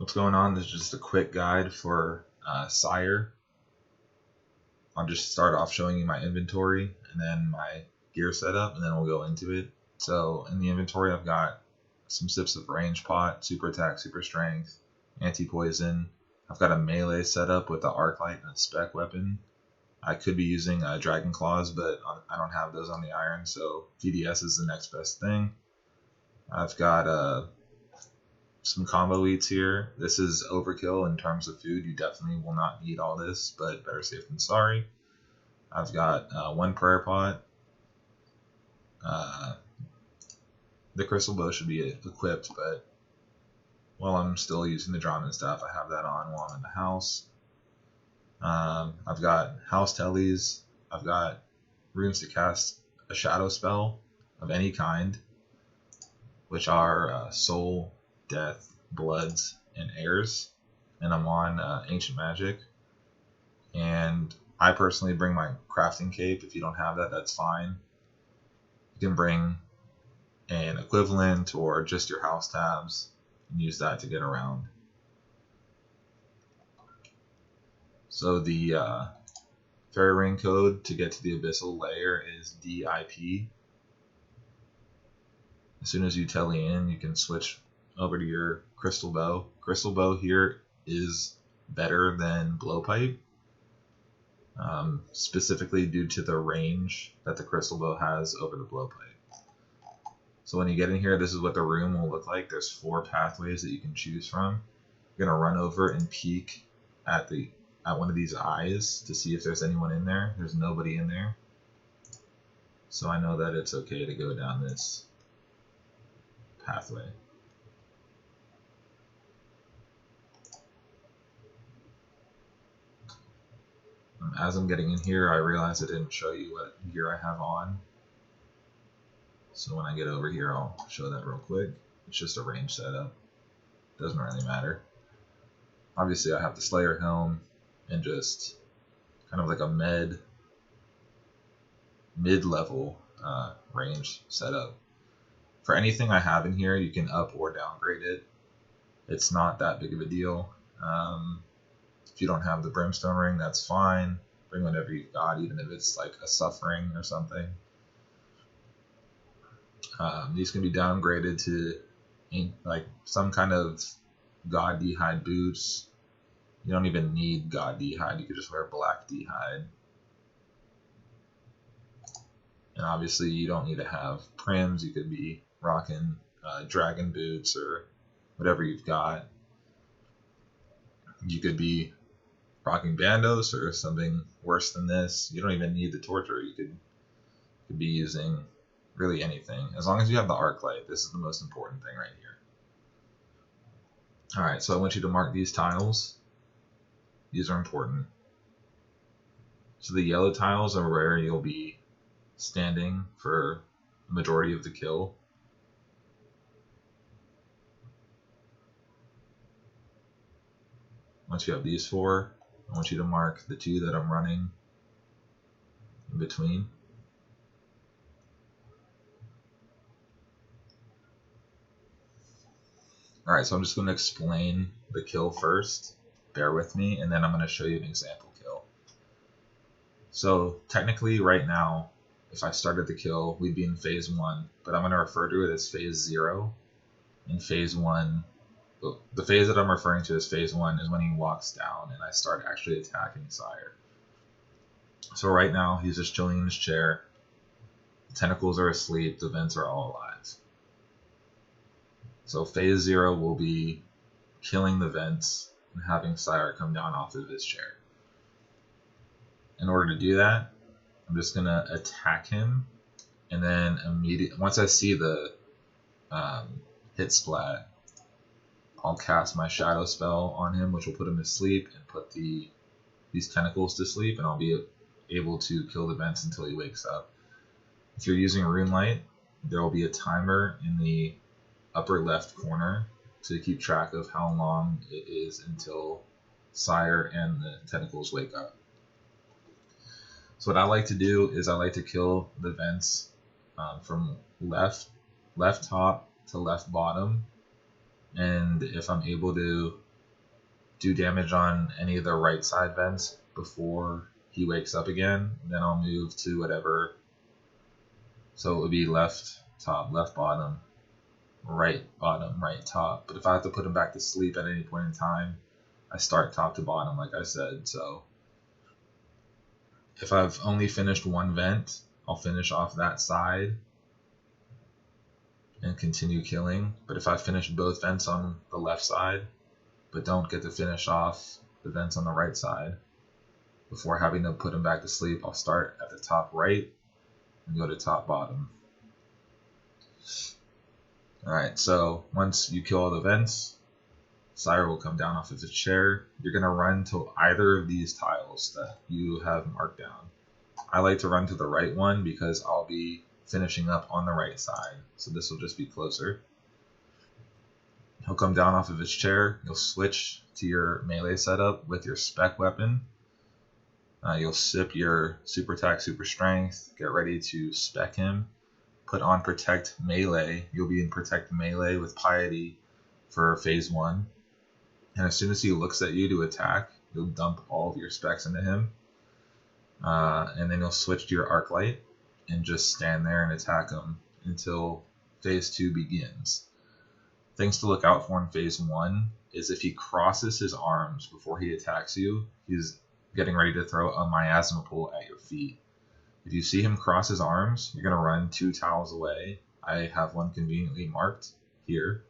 What's going on? This is just a quick guide for Sire. I'll just start off showing you my inventory and then my gear setup, and then we'll go into it. So in the inventory, I've got some sips of range pot, super attack, super strength, anti-poison. I've got a melee setup with the arc light and a spec weapon. I could be using dragon claws, but I don't have those on the iron, so GDS is the next best thing. I've got some combo eats here. This is overkill in terms of food. You definitely will not need all this, but better safe than sorry. I've got one prayer pot. The crystal bow should be equipped, but while I'm still using the drama and stuff, I have that on while I'm in the house. I've got house tellies. I've got runes to cast a shadow spell of any kind, which are soul, death, bloods, and airs, and I'm on ancient magic. And I personally bring my crafting cape. If you don't have that, that's fine. You can bring an equivalent or just your house tabs and use that to get around. So the fairy ring code to get to the abyssal layer is DIP. As soon as you telly in, you can switch over to your crystal bow. Crystal bow here is better than blowpipe, specifically due to the range that the crystal bow has over the blowpipe. So when you get in here, this is what the room will look like. There's 4 pathways that you can choose from. You're gonna run over and peek at one of these eyes to see if there's anyone in there. There's nobody in there, so I know that it's okay to go down this pathway. As I'm getting in here, I realize I didn't show you what gear I have on. So when I get over here, I'll show that real quick. It's just a range setup. Doesn't really matter. Obviously, I have the Slayer helm and just kind of like a mid-level range setup. For anything I have in here, you can up or downgrade it. It's not that big of a deal. If you don't have the brimstone ring, that's fine. Bring whatever you've got, even if it's like a suffering or something. These can be downgraded to like some kind of god d'hide boots. You don't even need god d'hide. You could just wear black d'hide. And obviously you don't need to have prims. You could be rocking dragon boots or whatever you've got. You could be rocking bandos or something worse than this. You don't even need the torture. You could be using really anything. As long as you have the arc light, this is the most important thing right here. Alright, so I want you to mark these tiles. These are important. So the yellow tiles are where you'll be standing for the majority of the kill. Once you have these 4, I want you to mark the 2 that I'm running in between. Alright, so I'm just going to explain the kill first. Bear with me, and then I'm going to show you an example kill. So technically right now, if I started the kill, we'd be in phase 1, but I'm going to refer to it as phase 0. In phase 1, the phase that I'm referring to as phase 1 is when he walks down and I start actually attacking Sire. So right now, he's just chilling in his chair. The tentacles are asleep, the vents are all alive. So phase 0 will be killing the vents and having Sire come down off of his chair. In order to do that, I'm just going to attack him, and then once I see the hit splat, I'll cast my shadow spell on him, which will put him to sleep and put these tentacles to sleep, and I'll be able to kill the vents until he wakes up. If you're using rune light, there will be a timer in the upper left corner to keep track of how long it is until Sire and the tentacles wake up. So what I like to do is I like to kill the vents from left top to left bottom, and if I'm able to do damage on any of the right side vents before he wakes up again. Then I'll move to whatever. So it would be left top, left bottom, right top. But if I have to put him back to sleep at any point in time, I start top to bottom, like I said. So if I've only finished one vent, I'll finish off that side and continue killing. But if I finish both vents on the left side, but don't get to finish off the vents on the right side before having to put him back to sleep, I'll start at the top right and go to top bottom. Alright, so once you kill all the vents, Sire will come down off of his chair. You're going to run to either of these tiles that you have marked down. I like to run to the right one because I'll be finishing up on the right side, so this will just be closer. He'll come down off of his chair. You'll switch to your melee setup with your spec weapon. You'll sip your super attack, super strength. Get ready to spec him. Put on protect melee. You'll be in protect melee with piety for phase 1. And as soon as he looks at you to attack, you'll dump all of your specs into him. And then you'll switch to your arc light and just stand there and attack him until phase 2 begins. Things to look out for in phase 1 is if he crosses his arms before he attacks you, he's getting ready to throw a miasma pool at your feet. If you see him cross his arms, you're going to run 2 tiles away. I have one conveniently marked here.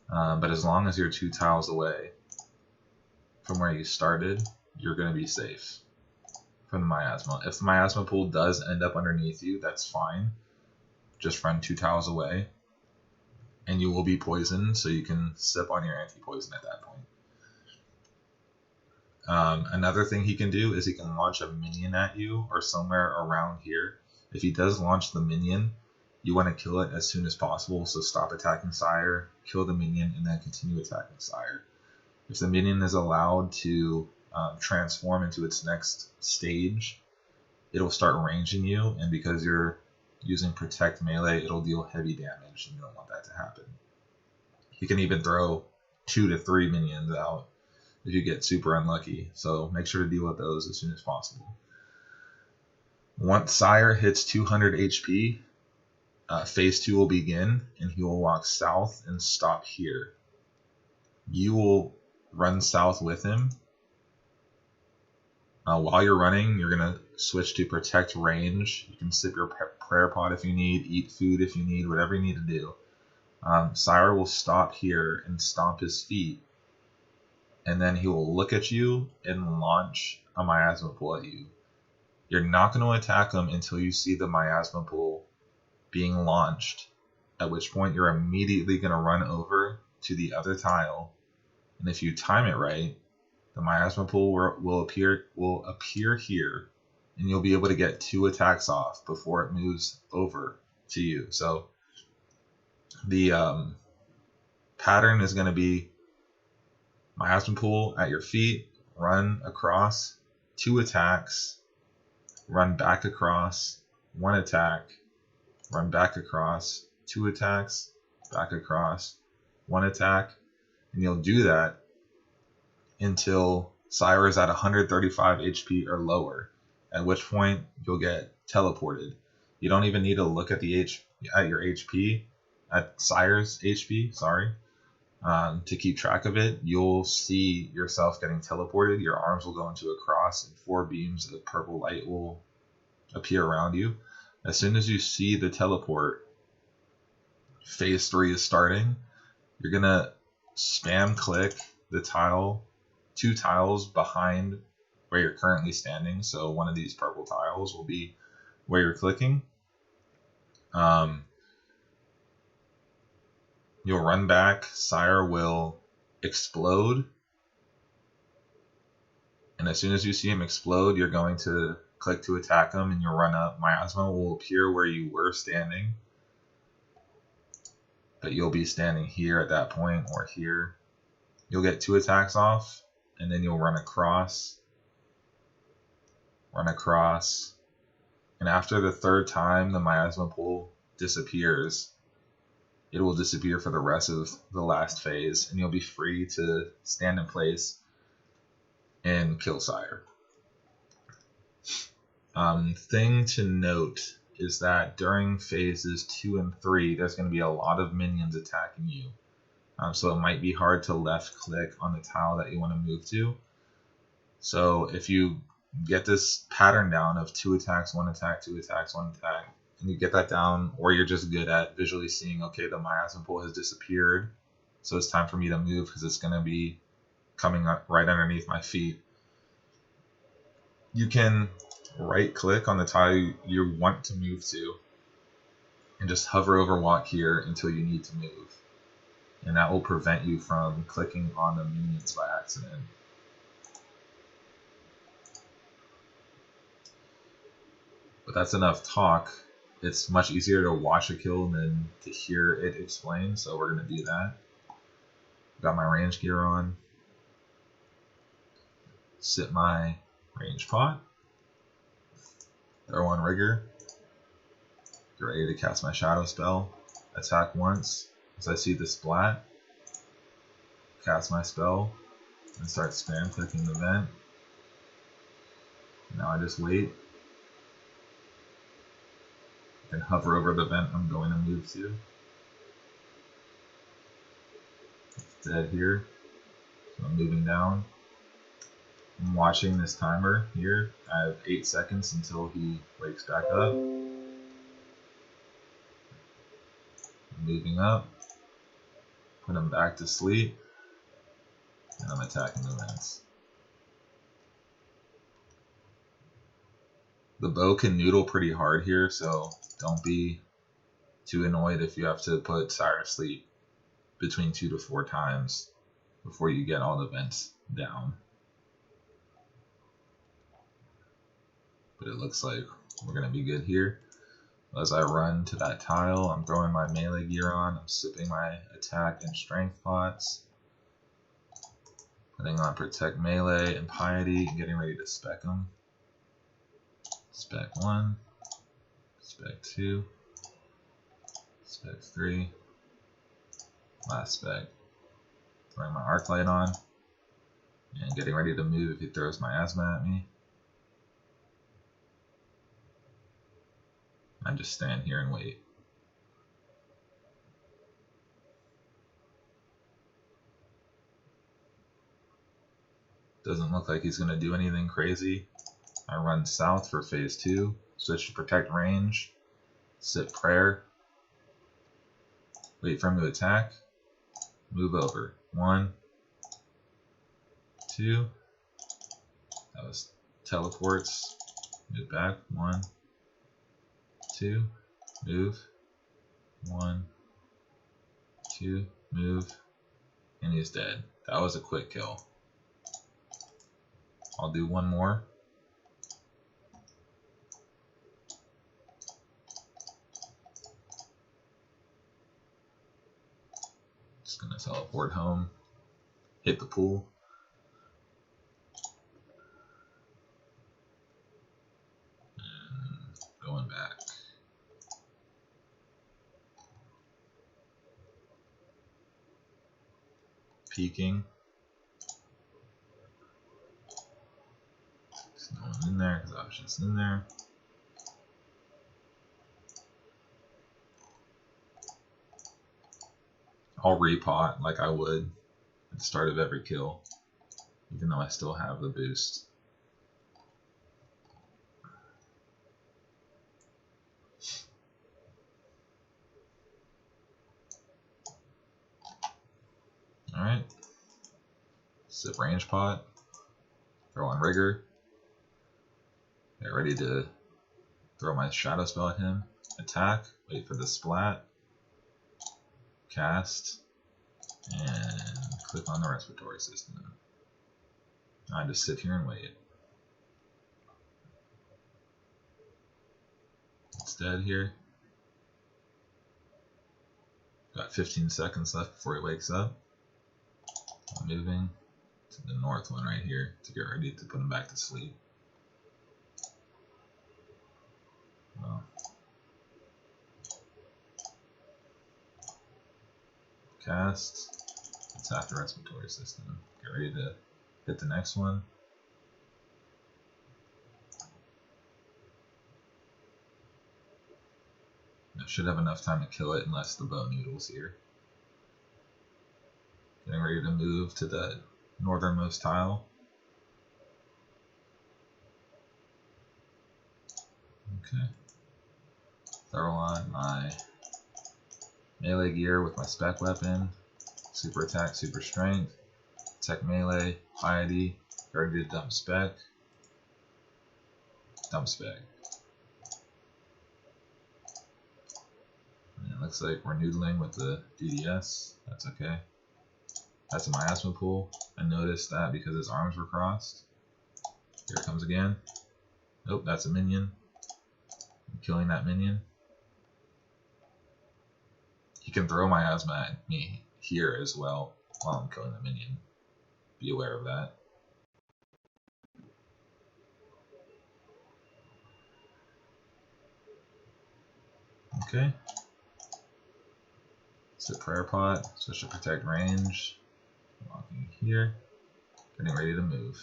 But as long as you're 2 tiles away from where you started, you're going to be safe from the miasma. If the miasma pool does end up underneath you, that's fine. Just run 2 tiles away, and you will be poisoned, so you can sip on your anti-poison at that point. Another thing he can do is he can launch a minion at you or somewhere around here. If he does launch the minion, you want to kill it as soon as possible, so stop attacking Sire, kill the minion, and then continue attacking Sire. If the minion is allowed to transform into its next stage, it'll start ranging you, and because you're using protect melee, it'll deal heavy damage, and you don't want that to happen. You can even throw 2 to 3 minions out if you get super unlucky, so make sure to deal with those as soon as possible. Once Sire hits 200 HP, phase 2 will begin, and he will walk south and stop here. You will run south with him. While you're running, you're going to switch to protect range. You can sip your prayer pot if you need, eat food if you need, whatever you need to do. Sire will stop here and stomp his feet, and then he will look at you and launch a miasma pool at you. You're not going to attack him until you see the miasma pool being launched, at which point you're immediately going to run over to the other tile, and if you time it right, the miasma pool will appear here, and you'll be able to get 2 attacks off before it moves over to you. So the pattern is going to be miasma pool at your feet, run across, 2 attacks, run back across, 1 attack, run back across, 2 attacks, back across, 1 attack, and you'll do that until Sire is at 135 HP or lower, at which point you'll get teleported. You don't even need to look at your HP, at Sire's HP, sorry, to keep track of it. You'll see yourself getting teleported. Your arms will go into a cross, and 4 beams of purple light will appear around you. As soon as you see the teleport, phase 3 is starting. You're going to spam click the 2 tiles behind where you're currently standing. So one of these purple tiles will be where you're clicking. You'll run back. Sire will explode. And as soon as you see him explode, you're going to click to attack him, and you'll run up. Miasma will appear where you were standing, but you'll be standing here at that point, or here. You'll get 2 attacks off, and then you'll run across, and after the 3rd time the miasma pool disappears, it will disappear for the rest of the last phase, and you'll be free to stand in place and kill Sire. Thing to note is that during phases 2 and 3, there's going to be a lot of minions attacking you. So it might be hard to left click on the tile that you want to move to. So if you get this pattern down of 2 attacks, 1 attack, 2 attacks, 1 attack, and you get that down, or you're just good at visually seeing, okay, the miasma pool has disappeared, so it's time for me to move because it's going to be coming up right underneath my feet. You can right click on the tile you want to move to and just hover over walk here until you need to move. And that will prevent you from clicking on the minions by accident. But that's enough talk. It's much easier to watch a kill than to hear it explained, so we're going to do that. Got my range gear on. Sit my range pot. Throw on rigor. Get ready to cast my shadow spell. Attack once. As I see the splat, cast my spell and start spam clicking the vent. Now I just wait and hover over the vent I'm going to move to. It's dead here, so I'm moving down. I'm watching this timer here. I have 8 seconds until he wakes back up. I'm moving up. Put him back to sleep, and I'm attacking the vents. The bow can noodle pretty hard here, so don't be too annoyed if you have to put Sire to sleep between 2 to 4 times before you get all the vents down. But it looks like we're going to be good here. As I run to that tile, I'm throwing my melee gear on, I'm sipping my attack and strength pots, putting on protect melee and piety, and getting ready to spec them. Spec 1, spec 2, spec 3, last spec. Throwing my arc light on, and getting ready to move if he throws miasma at me. I just stand here and wait. Doesn't look like he's going to do anything crazy. I run south for phase 2, switch to protect range, sit prayer, wait for him to attack, move over. 1, 2, that was teleports, move back. 1, 2, move. 1, 2, move. And he's dead. That was a quick kill. I'll do one more. Just gonna teleport home. Hit the pool. And going back. Peeking. There's no one in there because I was just in there. I'll repot like I would at the start of every kill, even though I still have the boost. Alright. Sip range pot. Throw on rigor. Get ready to throw my shadow spell at him. Attack. Wait for the splat. Cast. And click on the respiratory system. I just sit here and wait. It's dead here. Got 15 seconds left before he wakes up. I'm moving to the north one right here to get ready to put him back to sleep. Well, cast. Attack the respiratory system. Get ready to hit the next one. I should have enough time to kill it unless the bow noodles here. Getting ready to move to the northernmost tile. Okay. Throw on my melee gear with my spec weapon. Super attack, super strength. Tech melee, piety. Ready to dump spec. Dump spec. And it looks like we're noodling with the DDS. That's okay. That's a miasma pool. I noticed that because his arms were crossed. Here it comes again. Nope, that's a minion. I'm killing that minion. He can throw miasma at me here as well while I'm killing the minion. Be aware of that. Okay. It's a prayer pot, so it should protect range. Walking here. Getting ready to move.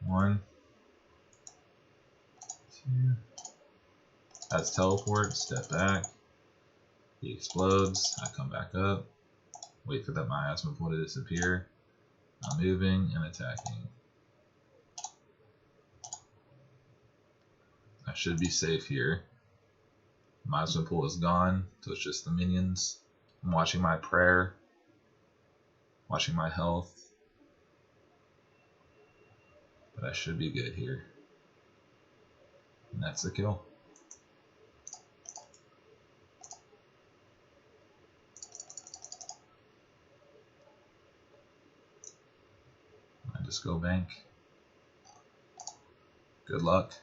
1, 2. That's teleport. Step back. He explodes. I come back up. Wait for that miasma pool to disappear. I'm moving and attacking. I should be safe here. Miasma pool is gone, so it's just the minions. I'm watching my prayer. Watching my health. But I should be good here. And that's the kill. I just go bank. Good luck.